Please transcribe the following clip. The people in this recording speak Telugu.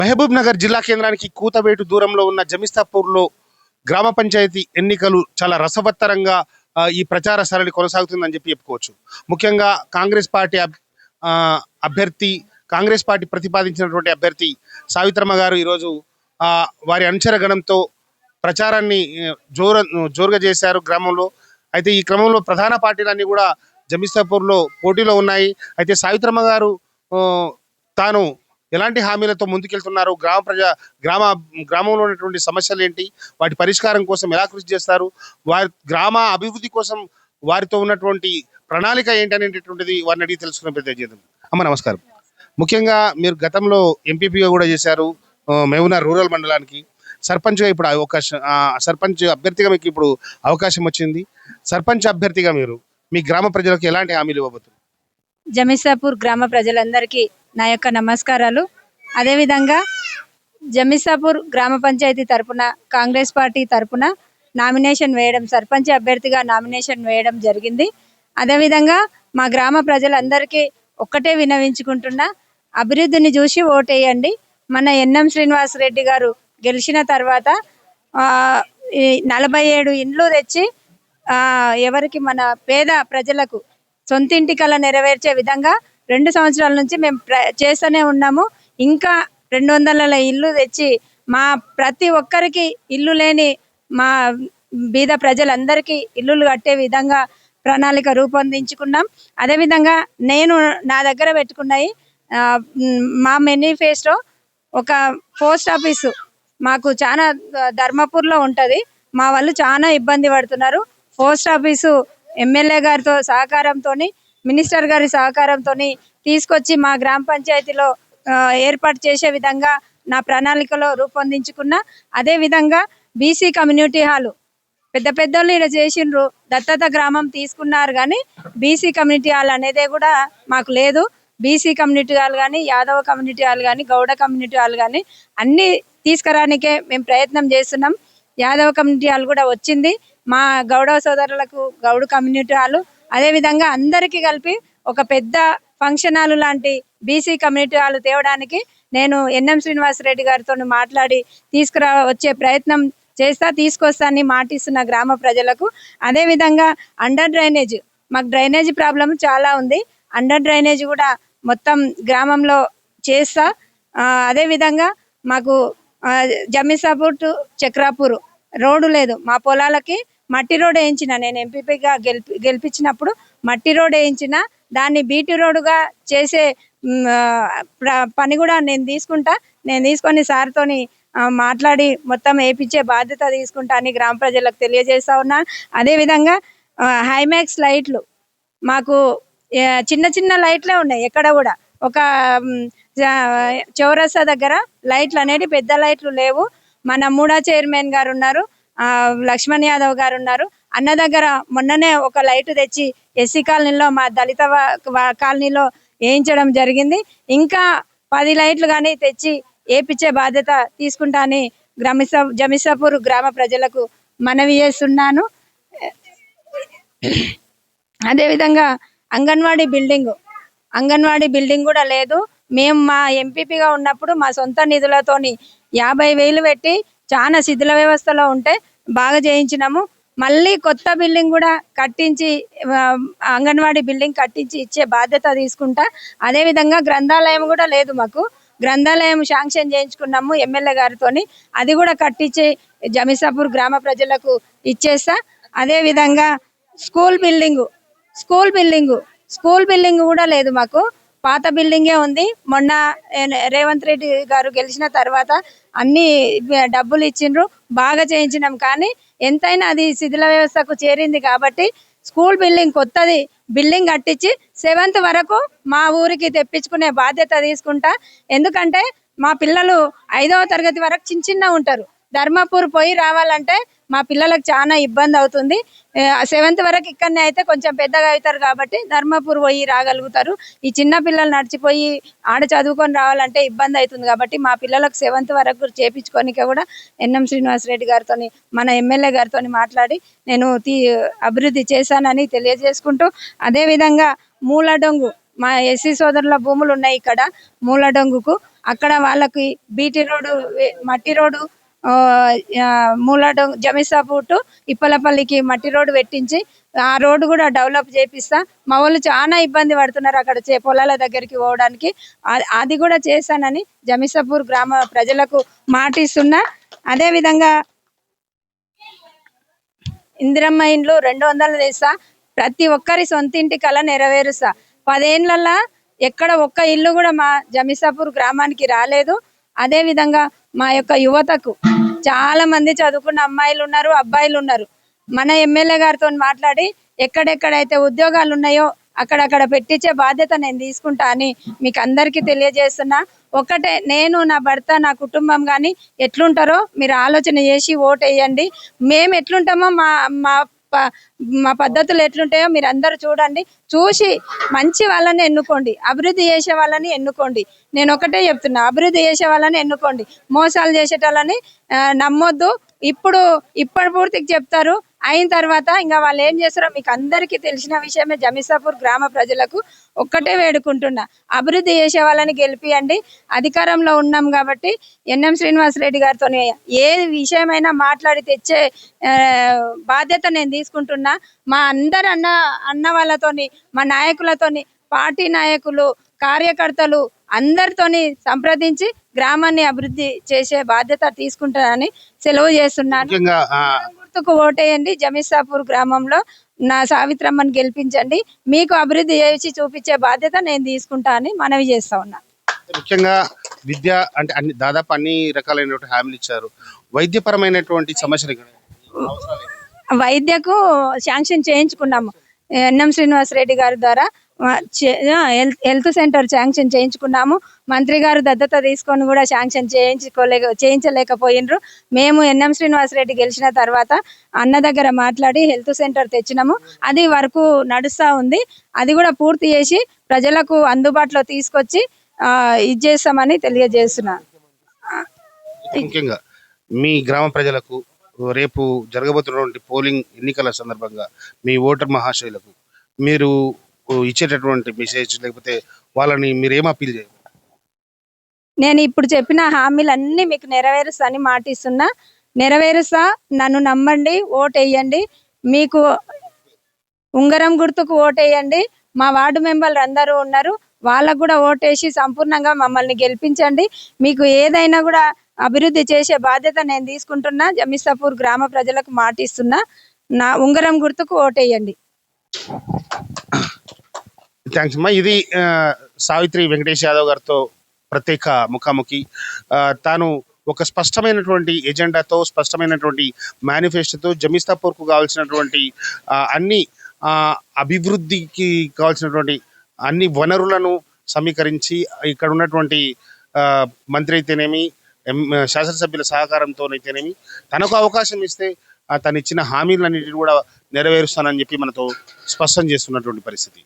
మహబూబ్ నగర్ జిల్లా కేంద్రానికి కూతవేటు దూరంలో ఉన్న జమిస్తాపూర్లో గ్రామ పంచాయతీ ఎన్నికలు చాలా రసవత్తరంగా ఈ ప్రచార సరళి కొనసాగుతుందని చెప్పుకోవచ్చు. ముఖ్యంగా అభ్యర్థి కాంగ్రెస్ పార్టీ ప్రతిపాదించినటువంటి అభ్యర్థి సావిత్రమ్మ గారు ఈరోజు వారి అనుచర గణంతో ప్రచారాన్ని జోరుగా చేశారు గ్రామంలో. అయితే ఈ క్రమంలో ప్రధాన పార్టీలన్నీ కూడా జమిస్తాపూర్లో పోటీలో ఉన్నాయి. అయితే సావిత్రమ్మ గారు తాను ఎలాంటి హామీలతో ముందుకెళ్తున్నారు, గ్రామంలో ఉన్నటువంటి సమస్యలు ఏంటి, వాటి పరిష్కారం కోసం ఎలా కృషి చేస్తారు, వారి గ్రామ అభివృద్ధి కోసం వారితో ఉన్నటువంటి ప్రణాళిక ఏంటి అనేటటువంటిది వారిని అడిగి తెలుసుకునే ప్రయత్నం చేద్దాం. అమ్మ నమస్కారం. ముఖ్యంగా మీరు గతంలో ఎంపీపీగా కూడా చేశారు మహబూబ్నగర్ రూరల్ మండలానికి. సర్పంచ్గా ఇప్పుడు సర్పంచ్ అభ్యర్థిగా మీకు ఇప్పుడు అవకాశం వచ్చింది. సర్పంచ్ అభ్యర్థిగా మీరు మీ గ్రామ ప్రజలకు ఎలాంటి హామీలు ఇవ్వబోతున్నారు? జమిస్తాపూర్ గ్రామ ప్రజలందరికీ నా యొక్క నమస్కారాలు. అదేవిధంగా జమిస్తాపూర్ గ్రామ పంచాయతీ తరపున కాంగ్రెస్ పార్టీ తరపున నామినేషన్ వేయడం, సర్పంచ్ అభ్యర్థిగా నామినేషన్ వేయడం జరిగింది. అదేవిధంగా మా గ్రామ ప్రజలందరికీ ఒక్కటే వినవించుకుంటున్నా, అభివృద్ధిని చూసి ఓటేయండి. మన ఎన్ఎం శ్రీనివాస్ రెడ్డి గారు గెలిచిన తర్వాత 47 ఇండ్లు తెచ్చి ఎవరికి మన పేద ప్రజలకు సొంతింటి కళ నెరవేర్చే విధంగా 2 సంవత్సరాల నుంచి మేము చేస్తూనే ఉన్నాము. ఇంకా 200 ఇల్లు తెచ్చి మా ప్రతి ఒక్కరికి ఇల్లు లేని మా బీద ప్రజలందరికీ ఇల్లులు కట్టే విధంగా ప్రణాళిక రూపొందించుకున్నాం. అదేవిధంగా నేను నా దగ్గర పెట్టుకున్నాయి మా మేనిఫెస్టో. ఒక పోస్ట్ ఆఫీసు మాకు చాలా ధర్మపూర్లో ఉంటుంది. మా వాళ్ళు చాలా ఇబ్బంది పడుతున్నారు. పోస్ట్ ఆఫీసు ఎమ్మెల్యే గారితో సహకారంతో, మినిస్టర్ గారి సహకారంతో తీసుకొచ్చి మా గ్రామ పంచాయతీలో ఏర్పాటు చేసే విధంగా నా ప్రణాళికలో రూపొందించుకున్నా. అదేవిధంగా బీసీ కమ్యూనిటీ హాలు పెద్ద పెద్దోళ్ళు ఇలా చేసిండ్రు, దత్తత గ్రామం తీసుకున్నారు, కానీ బీసీ కమ్యూనిటీ హాల్ అనేది కూడా మాకు లేదు. బీసీ కమ్యూనిటీ హాల్ కానీ, యాదవ కమ్యూనిటీ హాల్ కానీ, గౌడ కమ్యూనిటీ హాల్ కానీ అన్నీ తీసుకురానికే మేము ప్రయత్నం చేస్తున్నాం. యాదవ కమ్యూనిటీ హాల్ కూడా వచ్చింది. మా గౌడ సోదరులకు గౌడ కమ్యూనిటీ హాలు, అదేవిధంగా అందరికీ కలిపి ఒక పెద్ద ఫంక్షన్ హాల్ లాంటి బీసీ కమ్యూనిటీ హాల్ తేవడానికి నేను ఎన్ఎం శ్రీనివాస్ రెడ్డి గారితో మాట్లాడి వచ్చే ప్రయత్నం తీసుకొస్తానని మాటిస్తున్న గ్రామ ప్రజలకు. అదేవిధంగా అండర్ డ్రైనేజ్, మాకు డ్రైనేజ్ ప్రాబ్లం చాలా ఉంది. అండర్ డ్రైనేజ్ కూడా మొత్తం గ్రామంలో చేస్తా. అదేవిధంగా మాకు జమిస్తాపూర్ టు చక్రాపూర్ రోడ్డు లేదు. మా పొలాలకి మట్టి రోడ్ వేయించిన, నేను ఎంపీపీగా గెలిపించినప్పుడు మట్టి రోడ్ వేయించిన, దాన్ని బీటీ రోడ్డుగా చేసే పని కూడా నేను తీసుకొని సార్తోని మాట్లాడి మొత్తం వేయించే బాధ్యత తీసుకుంటా అని గ్రామ ప్రజలకు తెలియజేస్తా ఉన్నాను. అదేవిధంగా హైమాక్స్ లైట్లు మాకు చిన్న చిన్న లైట్లే ఉన్నాయి. ఎక్కడ కూడా ఒక చౌరస్తా దగ్గర లైట్లు అనేవి పెద్ద లైట్లు లేవు. మన మూడా చైర్మన్ గారు ఉన్నారు, లక్ష్మణ్ యాదవ్ గారు ఉన్నారు. అన్న దగ్గర మొన్ననే ఒక లైట్ తెచ్చి ఎస్సీ కాలనీలో, మా దళిత కాలనీలో వేయించడం జరిగింది. ఇంకా 10 లైట్లు కానీ తెచ్చి వేయించే బాధ్యత తీసుకుంటా అని జమిస్తాపూర్ గ్రామ ప్రజలకు మనవి చేస్తున్నాను. అదేవిధంగా అంగన్వాడీ బిల్డింగ్ కూడా లేదు. మేము మా ఎంపీపీగా ఉన్నప్పుడు మా సొంత నిధులతోని 50,000 పెట్టి చాలా శిథిల వ్యవస్థలో ఉంటే బాగా చేయించినాము. మళ్ళీ కొత్త బిల్డింగ్ కూడా కట్టించి, అంగన్వాడీ బిల్డింగ్ కట్టించి ఇచ్చే బాధ్యత తీసుకుంటా. అదేవిధంగా గ్రంథాలయం కూడా లేదు. మాకు గ్రంథాలయం శాంక్షన్ చేయించుకున్నాము ఎమ్మెల్యే గారితోని, అది కూడా కట్టించి జమిస్తాపూర్ గ్రామ ప్రజలకు ఇచ్చేస్తా. అదేవిధంగా స్కూల్ బిల్డింగ్ కూడా లేదు. మాకు పాత బిల్డింగే ఉంది. మొన్న రేవంత్ రెడ్డి గారు గెలిచిన తర్వాత అన్ని డబ్బులు ఇచ్చిండ్రు, బాగా చేయించినాం. కానీ ఎంతైనా అది శిథిల వ్యవస్థకు చేరింది కాబట్టి స్కూల్ బిల్డింగ్, కొత్తది బిల్డింగ్ కట్టించి 7th వరకు మా ఊరికి తెప్పించుకునే బాధ్యత తీసుకుంటా. ఎందుకంటే మా పిల్లలు 5వ తరగతి వరకు చిన్న ఉంటారు. ధర్మపూర్ పోయి రావాలంటే మా పిల్లలకు చాలా ఇబ్బంది అవుతుంది. 7th వరకు ఇక్కడనే అయితే కొంచెం పెద్దగా అవుతారు కాబట్టి ధర్మపూర్ పోయి రాగలుగుతారు. ఈ చిన్న పిల్లలు నడిచిపోయి ఆడ చదువుకొని రావాలంటే ఇబ్బంది అవుతుంది. కాబట్టి మా పిల్లలకు 7th వరకు చేపించుకోనికే కూడా ఎన్ఎం శ్రీనివాస్ రెడ్డి గారితో, మన ఎమ్మెల్యే గారితో మాట్లాడి నేను అభివృద్ధి చేశానని తెలియజేసుకుంటూ, అదేవిధంగా మూలడొంగు మా ఎస్సీ సోదరుల భూములు ఉన్నాయి. ఇక్కడ మూలడొంగుకు అక్కడ వాళ్ళకి బీటీ రోడ్డు మట్టి రోడ్డు ఆ, మూలాడు జమిసాపూర్ టు ఇప్పలపల్లికి మట్టి రోడ్డు పెట్టించి ఆ రోడ్డు కూడా డెవలప్ చేపిస్తా. మా వాళ్ళు చాలా ఇబ్బంది పడుతున్నారు అక్కడ పొలాల దగ్గరికి పోవడానికి. అది కూడా చేశానని జమిసాపూర్ గ్రామ ప్రజలకు మాటిస్తున్నా. అదే విధంగా ఇందిరమ్మ ఇండ్లు 200 తెస్తా. ప్రతి ఒక్కరి సొంతింటి కల నెరవేరుస్తా. 10 ఏళ్లలో ఎక్కడ ఒక్క ఇల్లు కూడా మా జమిసాపూర్ గ్రామానికి రాలేదు. అదే విధంగా మా యొక్క యువతకు చాలా మంది చదువుకున్న అమ్మాయిలు ఉన్నారు, అబ్బాయిలు ఉన్నారు. మన ఎమ్మెల్యే గారితో మాట్లాడి ఎక్కడెక్కడైతే ఉద్యోగాలు ఉన్నాయో అక్కడక్కడ పెట్టించే బాధ్యత నేను తీసుకుంటా అని మీకు అందరికీ తెలియజేస్తున్నా. ఒకటే, నేను నా భర్త నా కుటుంబం కానీ ఎట్లుంటారో మీరు ఆలోచన చేసి ఓటు వేయండి. మేము ఎట్లుంటామో మా పద్ధతులు ఎట్లుంటాయో మీరు అందరూ చూడండి. చూసి మంచి వాళ్ళని ఎన్నుకోండి, అభివృద్ధి చేసే వాళ్ళని ఎన్నుకోండి. నేను ఒకటే చెప్తున్నా, అభివృద్ధి చేసే వాళ్ళని ఎన్నుకోండి. మోసాలు చేసేటోళ్ళని నమ్మొద్దు. ఇప్పటి పూర్తికి చెప్తారు, అయిన తర్వాత ఇంకా వాళ్ళు ఏం చేస్తారో మీకు అందరికీ తెలిసిన విషయమే. జమిసాపూర్ గ్రామ ప్రజలకు ఒక్కటే వేడుకుంటున్నా, అభివృద్ధి చేసే వాళ్ళని గెలిపియండి. అధికారంలో ఉన్నాం కాబట్టి ఎన్ఎం శ్రీనివాసరెడ్డి గారితో ఏ విషయమైనా మాట్లాడి తెచ్చే బాధ్యత నేను తీసుకుంటున్నా. మా అందరు అన్న వాళ్ళతోని, మా నాయకులతోని, పార్టీ నాయకులు, కార్యకర్తలు అందరితోని సంప్రదించి గ్రామాన్ని అభివృద్ధి చేసే బాధ్యత తీసుకుంటానని సెలవు చేస్తున్నాను. గుర్తుకు ఓటేయండి. జమిసాపూర్ గ్రామంలో నా సావిత్రమ్మని గెలిపించండి. మీకు అభివృద్ధి చేసి చూపించే బాధ్యత నేను తీసుకుంటా అని మనవి చేస్తా ఉన్నా. ముఖ్యంగా విద్య అంటే దాదాపు అన్ని రకాలైనటువంటి హామీలు ఇచ్చారు. వైద్యపరమైనటువంటి సమస్యలు వైద్యకు శాంక్షన్ చేయించుకున్నాము ఎన్ఎం శ్రీనివాసరెడ్డి గారి ద్వారా. హెల్త్ సెంటర్ శాంక్షన్ చేయించుకున్నాము. మంత్రి గారు దత్తత తీసుకొని కూడా శాంక్షన్ చేయించలేకపోయినరు. మేము ఎన్ఎం శ్రీనివాసరెడ్డి గెలిచిన తర్వాత అన్న దగ్గర మాట్లాడి హెల్త్ సెంటర్ తెచ్చినాము. అది వరకు నడుస్తూ ఉంది. అది కూడా పూర్తి చేసి ప్రజలకు అందుబాటులో తీసుకొచ్చి ఇది చేస్తామని తెలియజేస్తున్నా. ముఖ్యంగా మీ గ్రామ ప్రజలకు రేపు జరగబోతున్నటువంటి పోలింగ్ ఎన్నికల సందర్భంగా మీ ఓటర్ మహాశయులకు మీరు ఇచ్చేటటువంటి మెసేజ్, లేకపోతే వాళ్ళని మీరు ఏం అప్పీల్ చేయాలి? నేను ఇప్పుడు చెప్పిన హామీలన్నీ మీకు నెరవేరుస్తా అని మాటిస్తున్నా. నెరవేరుస్తా, నన్ను నమ్మండి, ఓటేయండి. మీకు ఉంగరం గుర్తుకు ఓటేయండి. మా వార్డు మెంబర్లు అందరూ ఉన్నారు, వాళ్ళకు కూడా ఓటేసి సంపూర్ణంగా మమ్మల్ని గెలిపించండి. మీకు ఏదైనా కూడా అభివృద్ధి చేసే బాధ్యత నేను తీసుకుంటున్నా. జమిసాపూర్ గ్రామ ప్రజలకు మాటిస్తున్నా, నా ఉంగరం గుర్తుకు ఓటేయండి. థ్యాంక్స్ అమ్మా. ఇది సావిత్రి వెంకటేష్ యాదవ్ గారితో ప్రత్యేక ముఖాముఖి. తాను ఒక స్పష్టమైనటువంటి ఎజెండాతో, స్పష్టమైనటువంటి మేనిఫెస్టోతో జమిసాపూర్కు కావాల్సినటువంటి అన్ని అభివృద్ధికి కావాల్సినటువంటి అన్ని వనరులను సమీకరించి ఇక్కడ ఉన్నటువంటి మంత్రి అయితేనేమి, శాసనసభ్యుల సహకారంతోనైతేనేమి తనకు అవకాశం ఇస్తే తను ఇచ్చిన హామీలన్నింటినీ కూడా నెరవేరుస్తానని చెప్పి మనతో స్పష్టం చేస్తున్నటువంటి పరిస్థితి.